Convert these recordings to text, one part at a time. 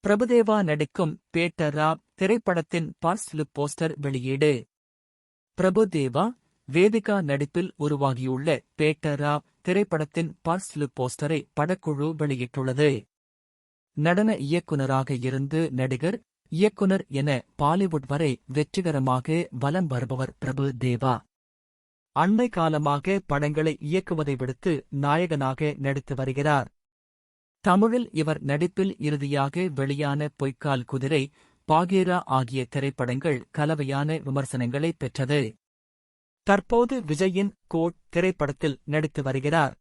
பிரபுதேவா நடிக்கும் பேட்டரா திரைப்படத்தின் first look poster வெளியீடு. பிரபுதேவா, வேதிகா நடிப்பில் உருவாகியுள்ள பேட்டரா திரைப்படத்தின் ஃபர்ஸ்ட் லுக் போஸ்டரை படக்குழு வெளியிட்டுள்ளது. நடன இயக்குனராக இருந்து நடிகர், இயக்குனர் என பாலிவுட் வரை வெற்றிகரமாக வலம் வருபவர் பிரபுதேவா. அண்மை காலமாக படங்களை இயக்குவதை விடுத்து நாயகனாக நடித்து வருகிறார். தமிழில் இவர் நடிப்பில் இறுதியாக வெளியான பொய்க்கால் குதிரை, பாகீரா ஆகிய திரைப்படங்கள் கலவையான விமர்சனங்களை பெற்றது. தற்போது விஜயின் கோட் திரைப்படத்தில் நடித்து வருகிறார்.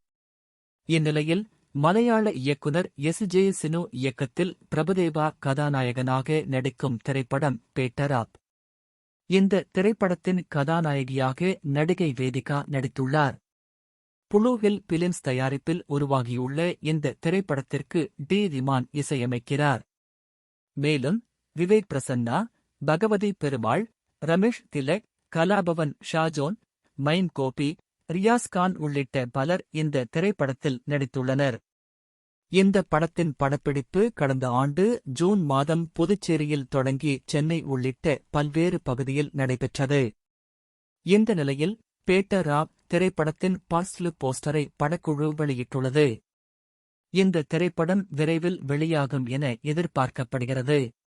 இந்நிலையில் மலையாள இயக்குனர் எஸ்.ஜே. சினு இயக்கத்தில் பிரபுதேவா கதாநாயகனாக நடிக்கும் திரைப்படம் பேட்டரா. இந்த திரைப்படத்தின் கதாநாயகியாக நடிகை வேதிகா நடித்துள்ளார். ப்ளூ ஹில் பிலிம்ஸ் தயாரிப்பில் உருவாகியுள்ள இந்த திரைப்படத்திற்கு டி. ரிமான் இசையமைக்கிறார். மேலும் விவேக் பிரசன்னா, பகவதி பெருமாள், ரமேஷ் திலக், கலாபவன் ஷாஜோன், மைம் கோபி, ரியாஸ் கான் உள்ளிட்ட பலர் இந்த திரைப்படத்தில் நடித்துள்ளனர். இந்த படத்தின் படப்பிடிப்பு கடந்த ஆண்டு ஜூன் மாதம் புதுச்சேரியில் தொடங்கி சென்னை உள்ளிட்ட பல்வேறு பகுதியில் நடைபெற்றது. இந்த நிலையில் பேட்டரா திரைப்படத்தின் ஃபர்ஸ்ட் லுக் போஸ்டரை படக்குழு வெளியிட்டுள்ளது. இந்த திரைப்படம் விரைவில் வெளியாகும் என எதிர்பார்க்கப்படுகிறது.